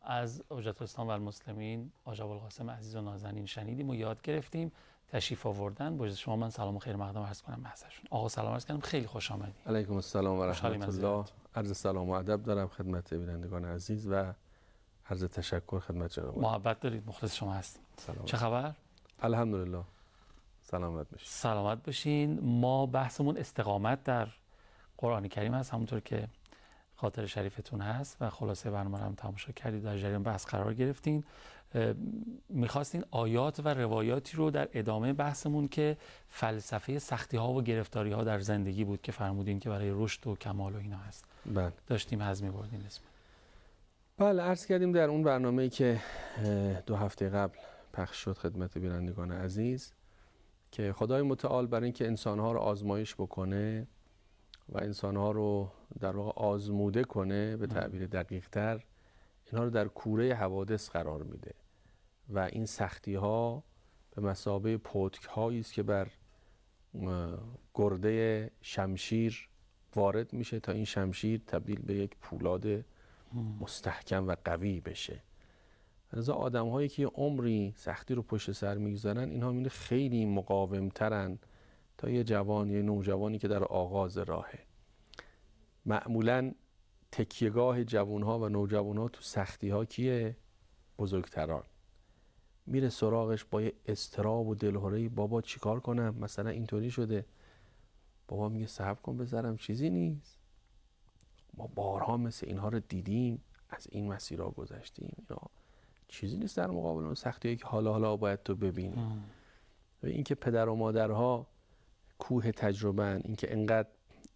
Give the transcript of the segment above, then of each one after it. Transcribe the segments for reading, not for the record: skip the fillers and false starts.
از حجت الاسلام و المسلمین آقا ابوالقاسم عزیز و نازنین شنیدیم و یاد گرفتیم، تشریف آوردن. با اجازه شما من سلام و خیر مقدم عرض کنم محضرشون. آقا سلام عرض کنم، خیلی خوش آمدید. علیکم السلام و رحمت الله. عرض سلام و ادب دارم خدمت بینندگان عزیز و عرض تشکر خدمت جناب. محبت دارید، مخلص شما هستیم. چه خبر؟ الحمدلله. سلامت باشین. سلامت باشین. ما بحثمون استقامت در قرآن کریم هست، همونطور که خاطر شریفتون هست و خلاصه برنامه رو هم تماشا کردید، در جریان بحث قرار گرفتین. میخواستین آیات و روایاتی رو در ادامه بحثمون که فلسفه سختی ها و گرفتاری ها در زندگی بود که فرمودین که برای رشد و کمال و اینا هست، بله، داشتیم هضم می‌بردین اسم. بله، عرض کردیم در اون برنامه‌ای که 2 هفته قبل پخش شد خدمت بینندگان عزیز که خدای متعال برای اینکه انسان‌ها رو آزمایش بکنه و انسان‌ها رو در واقع آزموده کنه، به تعبیر دقیق‌تر اینها رو در کوره حوادث قرار میده و این سختی‌ها به مثابه پتک‌هایی است که بر گرده شمشیر وارد میشه تا این شمشیر تبدیل به یک پولاد مستحکم و قوی بشه. لذا آدم‌هایی که عمری سختی رو پشت سر میگذارن، اینها می‌بینی خیلی مقاوم‌ترن تا یه جوان، یه نوجوانی که در آغاز راهه. معمولاً تکیهگاه جوان‌ها و نوجوان‌ها تو سختی‌ها کیه؟ بزرگتران. میره سراغش با یه اضطراب و دلهره‌ای، بابا چیکار کنم؟ مثلا اینطوری شده. بابا میگه صبر کن بذارم، چیزی نیست. ما بارها مثل اینها رو دیدیم، از این مسیرها گذشتیم، اینا چیزی نیست در مقابل اون سختی‌هایی که حالا باید تو ببینی. و اینکه پدر و مادرها کوه تجربه‌اند، اینکه انقدر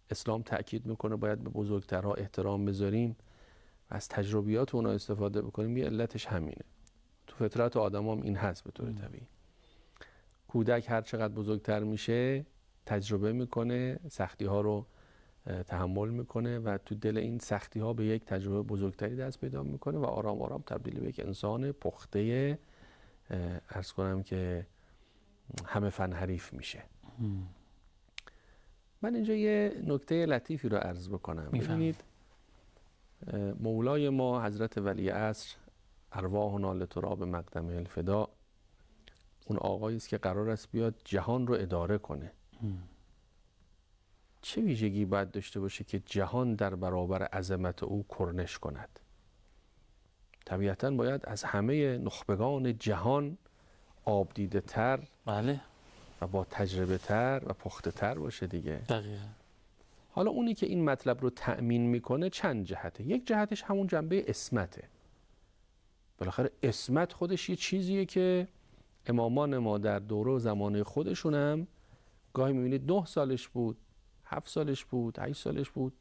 اسلام تأکید میکنه باید به بزرگترها احترام بذاریم و از تجربیات اونا استفاده بکنیم، یه علتش همینه. تو فطرت آدم هم این هست به طور طبیعی. کودک هر چقدر بزرگتر میشه تجربه میکنه، سختی ها رو تحمل میکنه و تو دل این سختی ها به یک تجربه بزرگتری دست پیدا میکنه و آرام آرام تبدیل به یک انسان پخته، عرض کنم که همه فن حریف میشه. من اینجا یه نکته لطیفی رو عرض بکنم. ببینید، مولای ما حضرت ولی عصر ارواحنا لتراب مقدمه الفدا، اون آقایی است که قرار است بیاد جهان رو اداره کنه. چه ویژگی باید داشته باشه که جهان در برابر عظمت او کرنش کند؟ طبیعتاً باید از همه نخبگان جهان آبدیده تر، بله، و با تجربه تر و پخته تر باشه دیگه. دقیقاً. حالا اونی که این مطلب رو تأمین میکنه چند جهته. یک جهتش همون جنبه عصمته. بالاخره عصمت خودش یه چیزیه که امامان ما در دوره و زمانه خودشون هم گاهی میبینید 9 سالش بود، 7 سالش بود، 8 سالش بود،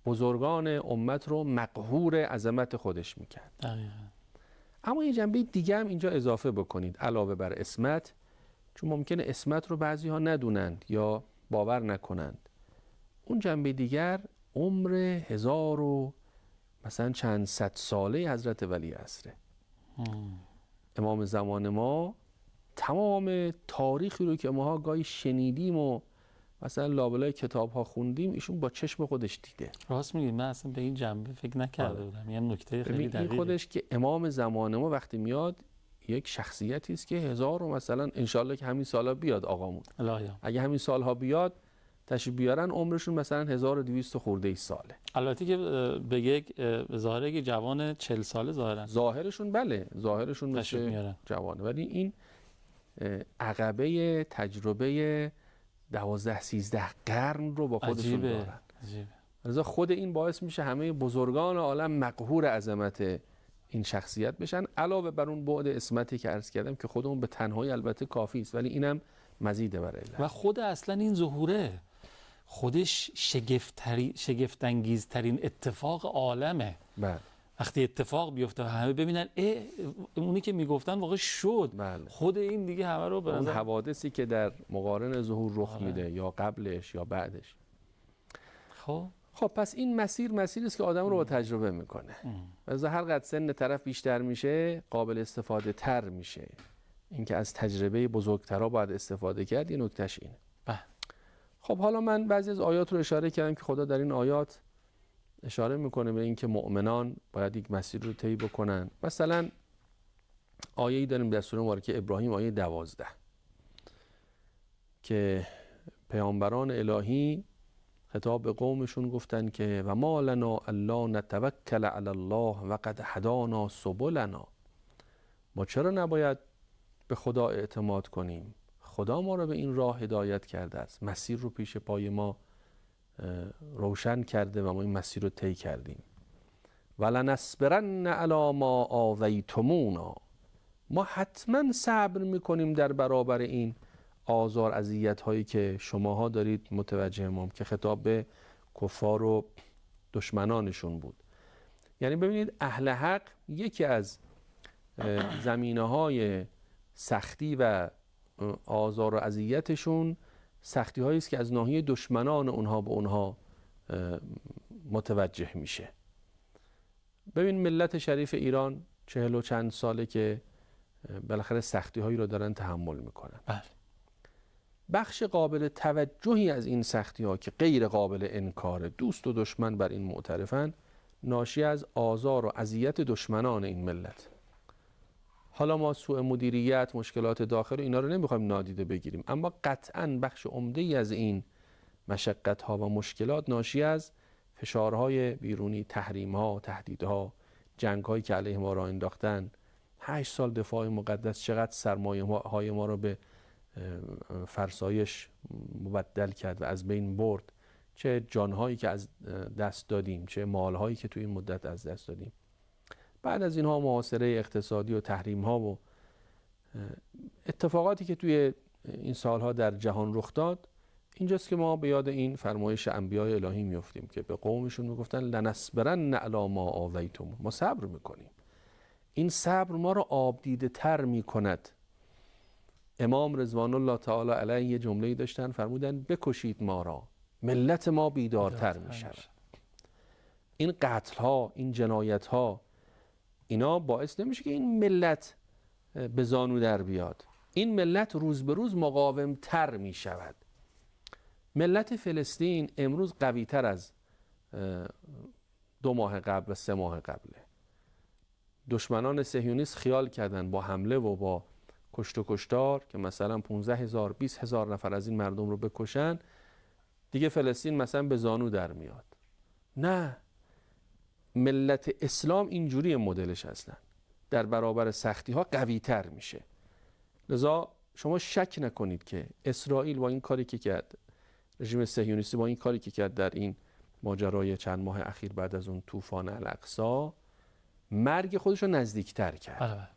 بزرگان امت رو مقهور عظمت خودش میکرد. دقیقاً. اما یه جنبه دیگه هم اینجا اضافه بکنید علاوه بر عصمت، چون ممکنه عصمت رو بعضی ها ندونند یا باور نکنند. اون جنبه دیگر عمر 1000 و مثلا چند صد ساله حضرت ولی عصره. امام زمان ما تمام تاریخی رو که ماها گاهی شنیدیم و مثلا لابلای کتاب ها خوندیم، ایشون با چشم خودش دیده. راست میگید، من اصلا به این جنبه فکر نکرده بودم. یه نکته خیلی دقیقه. این خودش که امام زمان ما وقتی میاد یک شخصیتی است که 1000 و مثلا انشالله که همین سالا بیاد آقامون. اگه همین سالها بیاد تشریف بیارن، عمرشون مثلا 1200 خورده ای ساله. البته که به یک ظاهره که جوان 40 ساله ظاهرشون بله، ظاهرشون مثل جوانه، ولی این عقبه تجربه 12-13 قرن رو با خودشون دارن. عجیبه. خود این باعث میشه همه بزرگان عالم مقهور عظمت این شخصیت بشن، علاوه بر اون بعد عصمتی که عرض کردم که خودمون به تنهایی البته کافی است، ولی اینم مزیده بر علت. و خود اصلا این ظهوره خودش شگفت انگیزترین اتفاق عالمه. بله. وقتی اتفاق بیفته همه ببینن اونی که میگفتن واقعا شد. بله. خود این دیگه همه رو به اون حوادثی که در مقارن ظهور رخ میده یا قبلش یا بعدش. خب پس این مسیری است که آدم رو با تجربه میکنه. و هر قدر سن طرف بیشتر میشه قابل استفاده تر میشه. اینکه از تجربه بزرگترها باید استفاده کرد، یه نکتهش اینه. خب حالا من بعضی از آیات رو اشاره کردم که خدا در این آیات اشاره میکنه به اینکه مؤمنان باید یک مسیر رو طی بکنن. مثلا آیه‌ای داریم در سوره مبارکه ابراهیم، آیه 12، که پیامبران الهی خطاب به قومشون گفتن که و ما لنا الا نتوکل علی الله و قد هدانا سبلنا. ما چرا نباید به خدا اعتماد کنیم؟ خدا ما رو به این راه هدایت کرده است، مسیر رو پیش پای ما روشن کرده و ما این مسیر رو طی کردیم. ولنصبرن علی ما آذیتمونا. ما حتما صبر میکنیم در برابر این آزار اذیت هایی که شماها دارید متوجه ما، که خطاب به کفار و دشمنانشون بود. یعنی ببینید اهل حق یکی از زمینه های سختی و آزار و اذیتشون سختی هایی است که از ناحیه دشمنان اونها به اونها متوجه میشه. ببین ملت شریف ایران 40 و چند ساله که بالاخره سختی هایی رو دارن تحمل میکنن. بله. بخش قابل توجهی از این سختی ها که غیر قابل انکار، دوست و دشمن بر این معترفن، ناشی از آزار و اذیت دشمنان این ملت. حالا ما سوء مدیریت، مشکلات داخل اینا رو نمیخوایم نادیده بگیریم، اما قطعاً بخش عمده‌ای از این مشقت ها و مشکلات ناشی از فشارهای بیرونی، تحریم ها، تهدیدها، جنگ هایی که علیه ما را انداختن. 8 سال دفاع مقدس چقدر سرمایه های ما رو به فرسایش مبدل کرد و از بین برد. چه جانهایی که از دست دادیم، چه مالهایی که توی این مدت از دست دادیم. بعد از اینها محاصره اقتصادی و تحریم ها و اتفاقاتی که توی این سالها در جهان رخ داد، اینجاست که ما به یاد این فرمایش انبیای الهی میافتیم که به قومشون میگفتن لنصبرن علی ما آذیتم. ما صبر میکنیم. این صبر ما رو آبدیده تر میکند. امام رضوان الله تعالی علیه یه جمله‌ای داشتن، فرمودن بکشید ما را، ملت ما بیدارتر میشود. این قتل ها، این جنایت ها، اینا باعث نمیشه که این ملت به زانو در بیاد. این ملت روز به روز مقاوم تر می شود. ملت فلسطین امروز قوی تر از 2 ماه قبل و 3 ماه قبله. دشمنان صهیونیست خیال کردن با حمله و با کشت و کشتار که مثلا 15,000 20,000 نفر از این مردم رو بکشن دیگه فلسطین مثلا به زانو در میاد. نه، ملت اسلام اینجوری مدلش اصلا در برابر سختی ها قوی تر میشه. لذا شما شک نکنید که اسرائیل با این کاری که کرد، رژیم صهیونیستی با این کاری که کرد در این ماجرای چند ماه اخیر بعد از اون طوفان الاقصی، مرگ خودش رو نزدیکتر کرد. بله.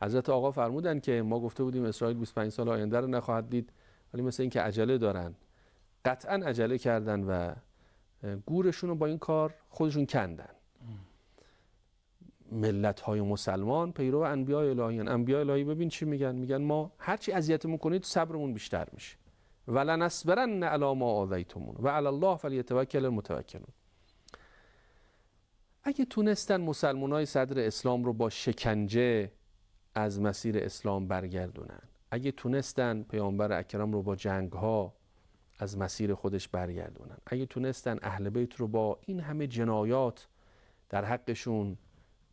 حضرت آقا فرمودن که ما گفته بودیم اسرائیل 25 سال آینده رو نخواهد دید، ولی مثل این که عجله دارن. قطعا عجله کردن و گورشون رو با این کار خودشون کندن. ملت های مسلمان پیرو انبیاء الهی هستند. انبیاء الهی ببین چی میگن؟ میگن ما هرچی اذیتمون کنید صبرمون بیشتر میشه. ولنصبرن علی ما آذیتمون و علی الله فلیتوکل المتوکلون. اگه تونستن مسلمانای صدر اسلام رو با شکنجه از مسیر اسلام برگردونن، اگه تونستن پیامبر اکرم رو با جنگ ها از مسیر خودش برگردونن، اگه تونستن اهل بیت رو با این همه جنایات در حقشون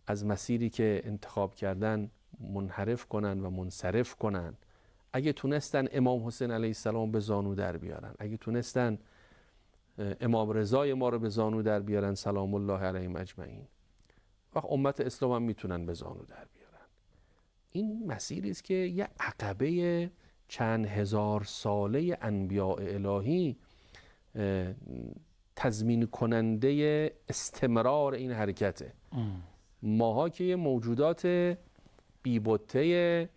از مسیری که انتخاب کردن منحرف کنن و منصرف کنن، اگه تونستن امام حسین علیه السلام به زانو در بیارن، اگه تونستن امام رضای ما رو به زانو در بیارن سلام الله علیهم اجمعین، وقت امت اسلام هم میتونن به زانو در بیارن. این مسیری است که یه عقبه چند هزار ساله انبیاء الهی تضمین کننده استمرار این حرکته. ماها که یه موجودات بی‌بطه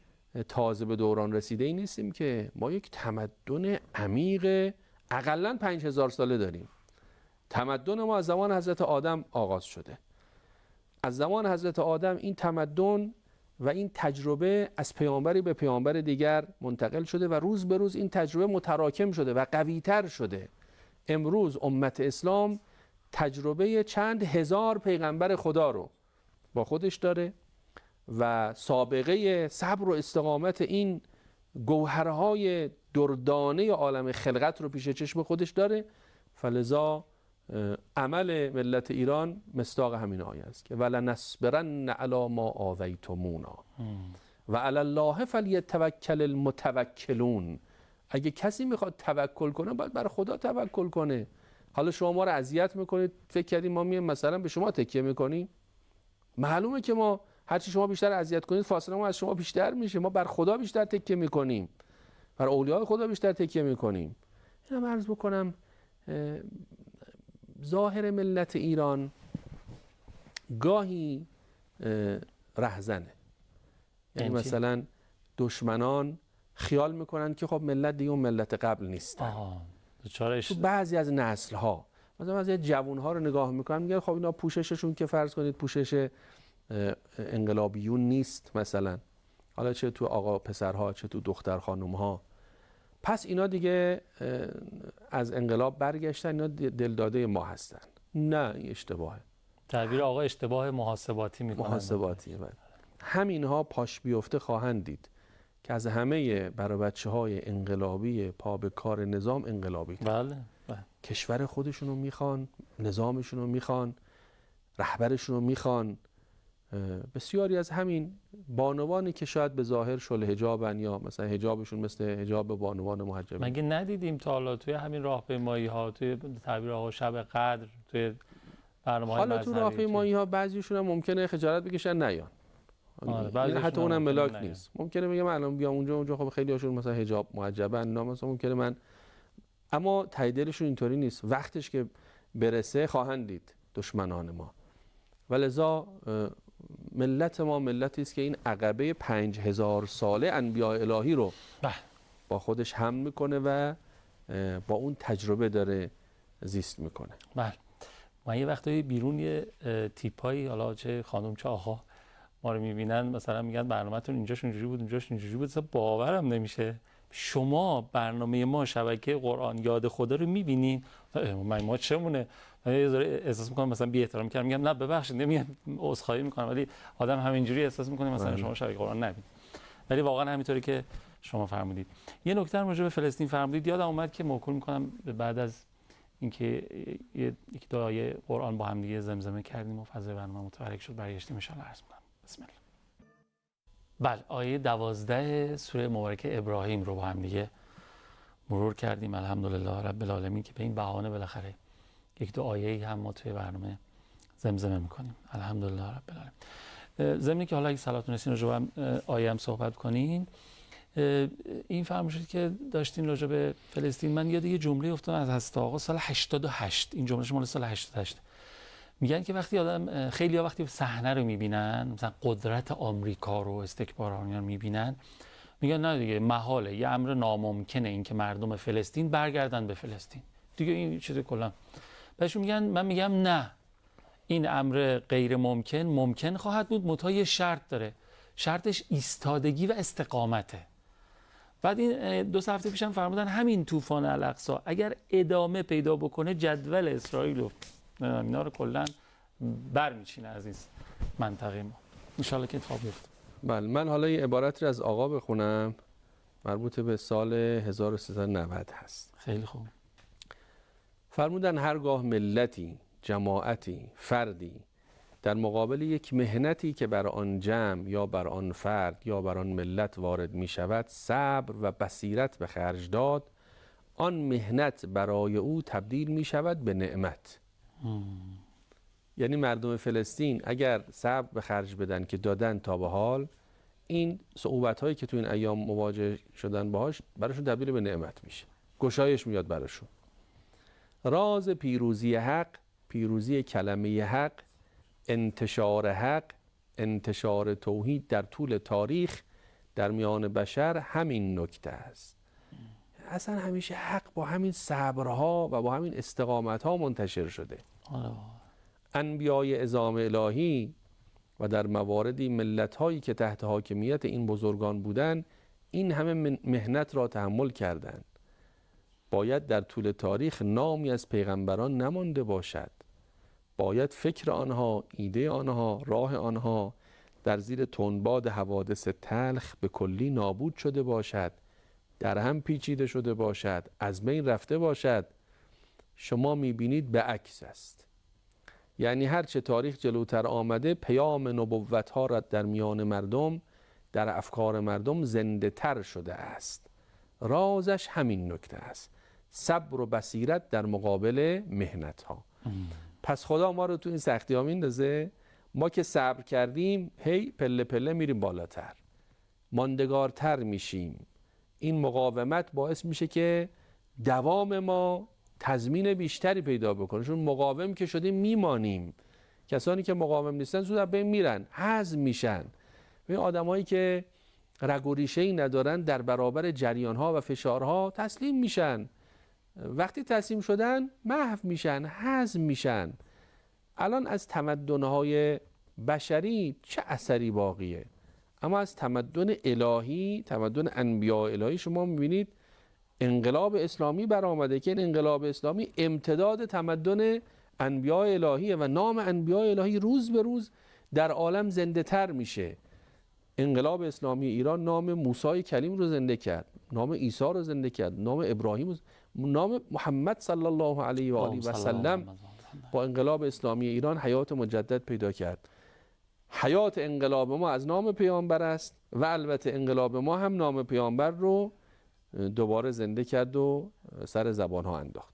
تازه به دوران رسیده ای نیستیم که، ما یک تمدن عمیق اقلاً 5000 ساله داریم. تمدن ما از زمان حضرت آدم آغاز شده. از زمان حضرت آدم این تمدن و این تجربه از پیامبری به پیامبر دیگر منتقل شده و روز به روز این تجربه متراکم شده و قوی‌تر شده. امروز امت اسلام تجربه چند هزار پیغمبر خدا رو با خودش داره و سابقه صبر و استقامت این گوهرهای دردانه عالم خلقت رو پیش چشم خودش داره. فلذا عمل ملت ایران مصداق همین آیه است که ولنصبرن علی ما آذیتمونا و علی الله فلیتوکل المتوکلون. اگه کسی میخواد توکل کنه باید بر خدا توکل کنه. حالا شما ما رو اذیت میکنید، فکر کردیم ما میایم مثلا به شما تکیه میکنیم؟ معلومه که ما هرچی شما بیشتر اذیت کنید فاصله ما از شما بیشتر میشه. ما بر خدا بیشتر تکیه میکنیم، بر اولیاء خدا بیشتر تکیه میکنیم. اینم عرض بکنم ظاهر ملت ایران گاهی رهزنه. یعنی مثلا دشمنان خیال میکنن که خب ملت دیگه اون ملت قبل نیستن. تو بعضی از نسل ها مثلا بعضی جوان ها رو نگاه میکنن میگن خب اینا پوشششون که فرض کنید پوشش انقلابیون نیست مثلا، حالا چه تو آقا پسرها چه تو دختر خانم ها، پس اینا دیگه از انقلاب برگشتن، اینا دلداده ما هستن. نه، این اشتباهه. تعبیر آقا اشتباه محاسباتی میکنن. محاسباتی. همین ها پاش بیفته خواهند دید که از همه برای بچه های انقلابی پا به کار نظام انقلابی بله. کشور خودشونو میخوان، نظامشونو میخوان، رهبرشونو میخوان. بسیاری از همین بانوانی که شاید به ظاهر شل حجابن یا مثلا حجابشون مثل حجاب بانوان محجبین، مگه ندیدیم تا حالا توی همین راهپیمایی ها، توی تعبیر آقا شب قدر، توی برنامه‌های حالا تو راهپیمایی ها بعضیشون هم ممکنه خجالت بکشن نیان. یعنی حتی اونم ملاک نیست. ممکنه بگم الان بیام اونجا خب خیلی هاشون مثلا حجاب محجبن، مثلا ممکنه من، اما ته دلشون اینطوری نیست. وقتش که برسه خواهند دید دشمنان ما. ولذا ملت ما ملتی است که این عقبه 5000 ساله انبیاء الهی رو با خودش حمل میکنه و با اون تجربه داره زیست میکنه. بله. ما یه وقتایی بیرون یه تیپایی، حالا چه خانم چه آقا، ما رو میبینن مثلا میگن برنامه‌تون اینجاش اینجوری بود اونجاش اینجوری بود. باورم نمیشه شما برنامه ما شبکه قرآن یاد خدا رو میبینین، ما چمونه؟ یه ذره احساس میکنم مثلا بی احترامی کردم، میگم نه ببخشید، نمیگم عذرخواهی میکنم، ولی آدم همینجوری احساس میکنه مثلا شما شبکه قرآن نبینید. ولی واقعا همینطوری که شما فرمودید. یه نکته راجع به فلسطین فرمودید، یادم اومد که موکول میکنم بعد از اینکه یک دو آیه قرآن با هم دیگه زمزمه کردیم و فضای برنامه متحرک شد، برگشتیم ان شاء الله عرض می‌کنم. بسم الله. بله، آیه 12 سوره مبارکه ابراهیم رو با هم دیگه مرور کردیم. الحمدلله رب العالمین که به این بهانه بالاخره یک دو آیه هم ما توی برنامه زمزمه میکنیم. الحمدلله رب العالمین. ضمن که حالا اگه صلاتون رسین راجع به آیه هم صحبت کنین، این فرمایشی که داشتین راجع به فلسطین، من یاد یه جمله افتادم از حضرت آقا سال 88. این جمله مال سال 88. میگن که وقتی آدم، خیلی‌ها وقتی صحنه رو میبینن، مثلا قدرت آمریکا رو، استکبار آنها رو میبینن، میگن نه دیگه محاله، یه امر ناممکنه این که مردم فلسطین برگردن به فلسطین دیگه، این چیز کلا. بهشون میگن، من میگم نه، این امر غیر ممکن خواهد بود، منتها یه شرط داره، شرطش ایستادگی و استقامته. بعد این 2 هفته پیشم فرمودن همین طوفان الاقصی اگر ادامه پیدا بکنه، جدول اسرائیل و اینا رو کلا برمیچینه از این منطقه ما، ان شاء الله که اتفاق بیفته. بله، من حالا یه عبارتی از آقا بخونم مربوط به سال 1390 هست. خیلی خوب. فرمودن هرگاه ملتی، جماعتی، فردی در مقابل یک مهنتی که بر آن جمع یا بر آن فرد یا بر آن ملت وارد می شود صبر و بصیرت به خرج داد، آن مهنت برای او تبدیل می شود به نعمت. یعنی مردم فلسطین اگر صبر به خرج بدن که دادن تا به حال، این صعوبت هایی که تو این ایام مواجه شدن باهاش براشون تبدیل به نعمت میشه، گشایش میاد براشون. راز پیروزی حق، پیروزی کلمه حق، انتشار حق، انتشار توحید در طول تاریخ در میان بشر همین نکته است. اصلا همیشه حق با همین صبرها و با همین استقامتها منتشر شده. انبیای عظام الهی و در مواردی ملت‌هایی که تحت حاکمیت این بزرگان بودند، این همه مهنت را تحمل کردند. باید در طول تاریخ نامی از پیغمبران نمانده باشد. باید فکر آنها، ایده آنها، راه آنها در زیر تنباد حوادث تلخ به کلی نابود شده باشد، در هم پیچیده شده باشد، از بین رفته باشد شما میبینید به عکس است. یعنی هرچه تاریخ جلوتر آمده پیام نبوت ها را در میان مردم، در افکار مردم زنده تر شده است. رازش همین نکته است، صبر و بصیرت در مقابل محنت ها. پس خدا ما رو تو این سختی ها میندازه، ما که صبر کردیم هی پله پله میریم بالاتر، ماندگارتر میشیم. این مقاومت باعث میشه که دوام ما تضمین بیشتری پیدا بکنه، چون مقاوم که شدیم میمانیم. کسانی که مقاوم نیستن زود از بین میرن، هضم میشن. این آدمایی که رگ و ریشه‌ای ندارن در برابر جریان‌ها و فشارها تسلیم میشن. وقتی تسلیم شدن محو میشن، هضم میشن. الان از تمدن‌های بشری چه اثری باقیه؟ اما از تمدن الهی، تمدن انبیاء الهی شما میبینید انقلاب اسلامی برآمده که این انقلاب اسلامی امتداد تمدن انبیاء الهیه و نام انبیاء الهی روز به روز در عالم زنده تر میشه. انقلاب اسلامی ایران نام موسی کلیم رو زنده کرد، نام عیسی رو زنده کرد، نام ابراهیم، نام محمد صلی الله علیه و آله و سلم با انقلاب اسلامی ایران حیات مجدد پیدا کرد. حیات انقلاب ما از نام پیامبر است و البته انقلاب ما هم نام پیامبر رو دوباره زنده کرد و سر زبان ها انداخت.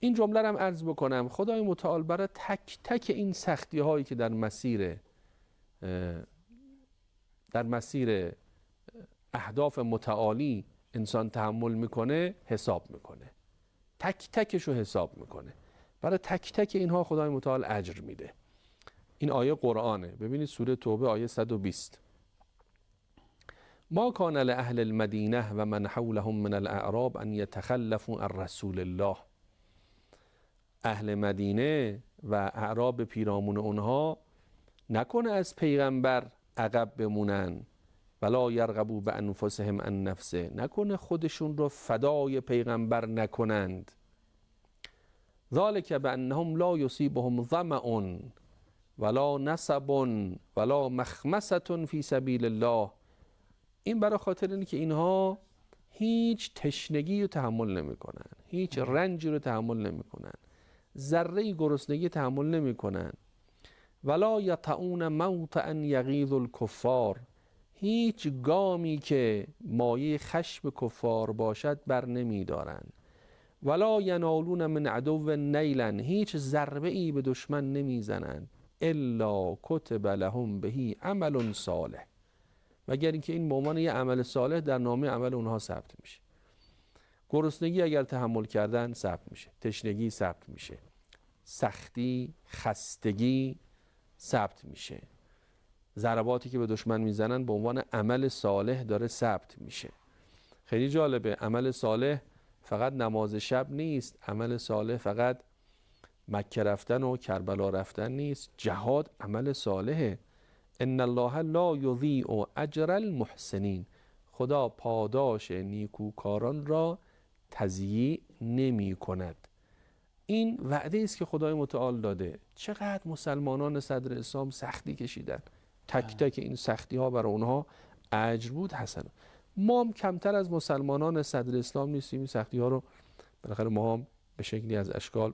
این جمله رو هم عرض بکنم، خدای متعال برای تک تک این سختی هایی که در مسیر اهداف متعالی انسان تحمل میکنه حساب میکنه، تک تکش رو حساب میکنه. برای تک تک اینها خدای متعال اجر میده. این آیه قرآنه، ببینید سوره توبه آیه 120. ما کان لأهل المدینه و من حولهم من الاعراب ان یتخلفوا عن رسول الله. اهل مدینه و اعراب پیرامون اونها نکنه از پیغمبر عقب بمونن، ولا یرغبوا بانفسهم عن نفسه، نکنه خودشون رو فدای پیغمبر نکنند. ذلک بانهم لا یصیبهم ظمأ ولا نصب ولا مخمصة فی سبیل الله. این برای خاطر اینه که اینها هیچ تشنگی رو تحمل نمیکنن، هیچ رنجی رو تحمل نمیکنن، ذره گرسنگی تحمل نمیکنن. ولا یطعون موطئا یغیظ الکفار، هیچ گامی که مایه خشم کفار باشد بر نمیدارن. ولا ینالون من عدو نیلا، هیچ ضربه ای به دشمن نمیزنند. الا کتب لهم بهی عمل صالح، مگر اینکه این به عنوان یه عمل صالح در نامه عمل اونها ثبت میشه. گرسنگی اگر تحمل کردن ثبت میشه، تشنگی ثبت میشه، سختی، خستگی ثبت میشه، ضرباتی که به دشمن میزنن به عنوان عمل صالح داره ثبت میشه. خیلی جالبه، عمل صالح فقط نماز شب نیست، عمل صالح فقط مکه رفتن و کربلا رفتن نیست، جهاد عمل صالحه. ان الله لا یضیع اجر المحسنین، خدا پاداش نیکوکاران را تضییع نمی کند. این وعده است که خدای متعال داده. چقدر مسلمانان صدر اسلام سختی کشیدن، تک تک این سختی ها برای اونها اجر بود حسن. ما هم کمتر از مسلمانان صدر اسلام نیستیم، این سختی ها رو بالاخره ما هم به شکلی از اشکال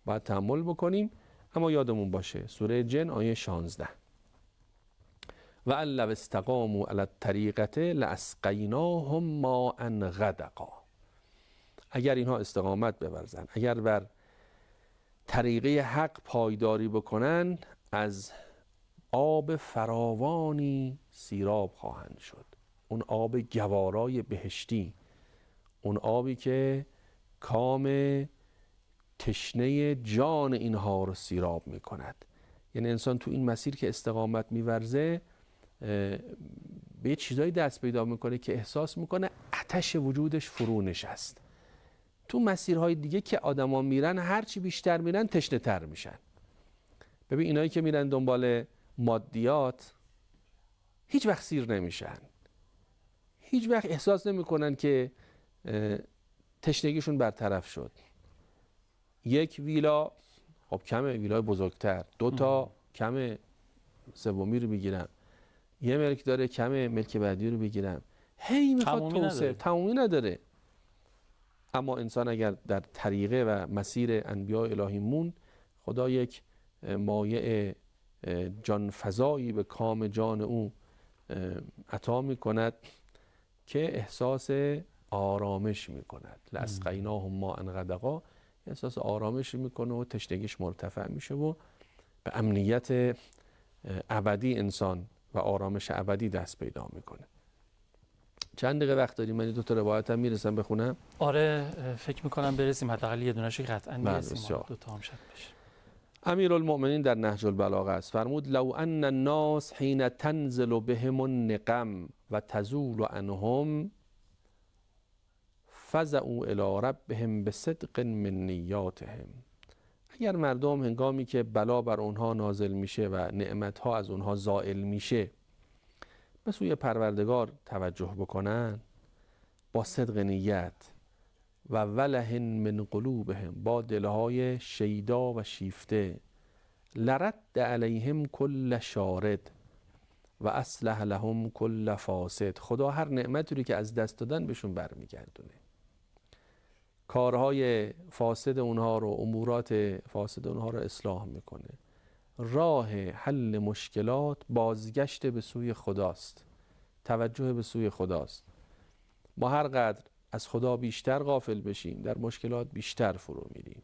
باید تحمل بکنیم. اما یادمون باشه سوره جن آیه 16 و ان لو استقاموا علی الطریقة لاسقیناهم ماء غدقا. اگر اینها استقامت بورزن، اگر بر طریقه حق پایداری بکنن، از آب فراوانی سیراب خواهند شد. اون آب گوارای بهشتی، اون آبی که کام تشنه جان اینها رو سیراب می کند. یعنی انسان تو این مسیر که استقامت می‌ورزه به چیزایی دست پیدا میکنه که احساس میکنه آتش وجودش فرو نشست. تو مسیرهای دیگه که آدما میرن هرچی بیشتر میرن تشنه تر میشن. ببین اینایی که میرن دنبال مادیات هیچ وقت سیر نمیشن، هیچ وقت احساس نمیکنن که تشنگیشون برطرف شد. یک ویلا خب کمه، ویلای بزرگتر، 2 تا کمه، سومی رو میگیرم، یه ملک داره کمه، ملک بعدی رو بگیرم، هی میخواد توسعه، تمومی نداره. اما انسان اگر در طریقه و مسیر انبیاء الهی موند، خدا یک مایع جان فزایی به کام جان او عطا می کند که احساس آرامش می کند. لاسقیناهم ماء غدقا، احساس آرامش میکنه و تشنگیش مرتفع میشه و به امنیت ابدی انسان و آرامش ابدی دست پیدا میکنه. چند دقیقه وقت داریم؟ من 2 تا روایت هم میرسم بخونم. آره فکر میکنم برسیم، حداقل یه دونه‌شو قطعا میرسیم، 2 تا هم شد بشه. امیرالمؤمنین در نهج البلاغه است، فرمود لو ان الناس حین تنزل بهم النقم و تزول عنهم فزعوا الی ربهم بصدق من نیاتهم. اگر مردم هنگامی که بلا بر اونها نازل میشه و نعمتها از اونها زائل میشه به سوی پروردگار توجه بکنن با صدق نیت و ولهن من قلوبهم، با دلهای شیدا و شیفته، لرد علیهم کل شارد و اصلح لهم کل فاسد، خدا هر نعمتی رو که از دست دادن بهشون برمیگردونه، کارهای فاسد اونها رو، امورات فاسد اونها رو اصلاح میکنه. راه حل مشکلات بازگشت به سوی خداست، توجه به سوی خداست. ما هر قدر از خدا بیشتر غافل بشیم در مشکلات بیشتر فرو میریم.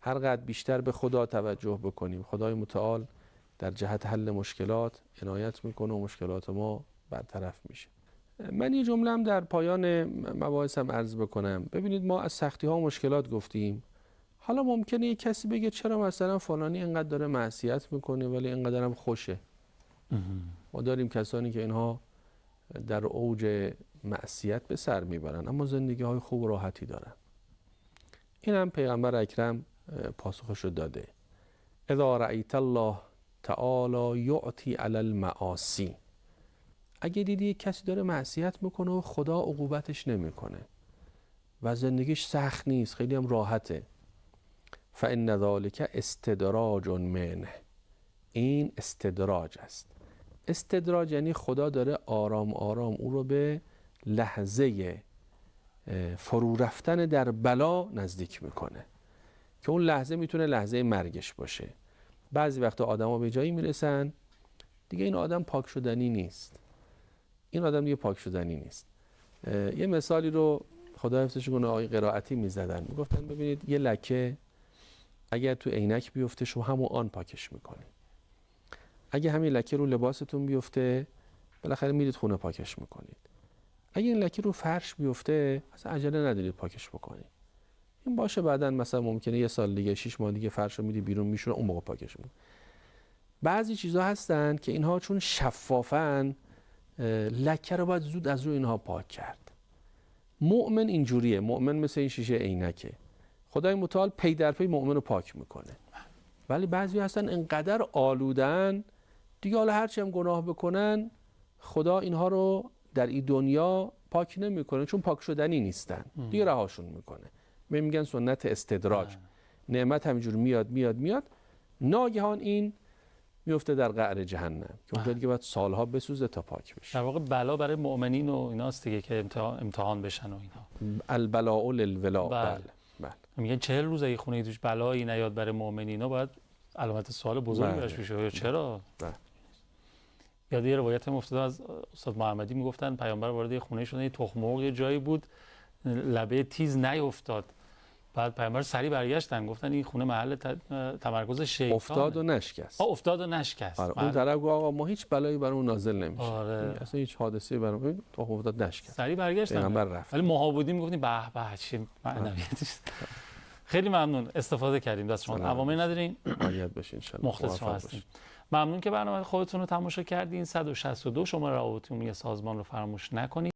هر قدر بیشتر به خدا توجه بکنیم، خدای متعال در جهت حل مشکلات عنایت میکنه و مشکلات ما برطرف میشه. من یه جمله هم در پایان مباحثم عرض بکنم. ببینید ما از سختی ها و مشکلات گفتیم، حالا ممکنه یک کسی بگه چرا مثلا فلانی اینقدر داره معصیت میکنه ولی اینقدر هم خوشه. ما داریم کسانی که اینها در اوج معصیت به سر میبرن اما زندگی های خوب و راحتی دارن. این هم پیغمبر اکرم پاسخش رو داده. اذا رأیت الله تعالی یعطی علی المعاصی، اگه دیدی یک کسی داره معصیت میکنه و خدا عقوبتش نمیکنه و زندگیش سخت نیست، خیلی هم راحته، فإن ذلک استدراج منه، این استدراج است. استدراج یعنی خدا داره آرام آرام او رو به لحظه فرو رفتن در بلا نزدیک میکنه که اون لحظه میتونه لحظه مرگش باشه. بعضی وقتا آدما به جایی میرسن دیگه این آدم پاک شدنی نیست، این آدم دیگه پاک شدنی نیست. یه مثالی رو خدا حفظش کنه آقای قرائتی میزدن، میگفتن ببینید یه لکه اگر تو عینک بیفته شما همون آن پاکش میکنی، اگه همین لکه رو لباستون بیفته بالاخره میرید خونه پاکش میکنید، اگه این لکه رو فرش بیفته اصلا عجله ندارید پاکش بکنید. این باشه بعدن مثلا ممکنه یه سال دیگه 6 ماه دیگه فرش رو میدی بیرون میشونه اون موقع پاکش میکنید. بعضی چیزا هستن که اینها چون شفافن لکه رو باید زود از روی اینها پاک کرد. مؤمن اینجوریه، مؤمن مثل این شیشه عینکه، خدای متعال پی در پی مؤمن رو پاک میکنه. ولی بعضی هستن انقدر آلودن دیگه حالا هرچی هم گناه بکنن خدا اینها رو در این دنیا پاک نمیکنه چون پاک شدنی نیستن، دیگه رهاشون میکنه. میگن سنت استدراج، نعمت همینجور میاد ناگهان این میفته در قعر جهنم که اونجا دیگه باید سالها بسوزه تا پاک بشه. در واقع بلا برای مؤمنین و ایناست دیگه که امتحان بشن و اینا. البلاء للولاء. بله. میگن 40 روز اگه خونه توش بلایی نیاد برای مؤمنینا باید علامت سوال بزرگی براش بشه. چرا؟ یاد یه روایت افتاد از استاد محمدی، میگفتن پیامبر وارد یه خونه شدن، یه تخم مرغ یه جایی بود لبه تیز نیافتاد، بعد پیامبر سری برگشتن گفتن این خونه محل تمرکز شیطانه. افتاد و نشکست. افتاد و نشکست. آره. اون طرف گفت آقا ما هیچ بلایی برامون نازل نمیشه. آره. اصلا هیچ حادثه‌ای برامون تخم افتاد نشکست. سری برگشتن. پیامبر رفت. ولی ما بودیم میگفتیم به به چه معنویتی. خیلی ممنون، استفاده کردیم. دست شما عوامل ندارین. عالیت باشین ان شاء الله. مخلص شما هستیم. ممنون که برنامه خودتون رو تماشا کردین. 162 شماره روابط عمومی سازمان رو فراموش نکنید.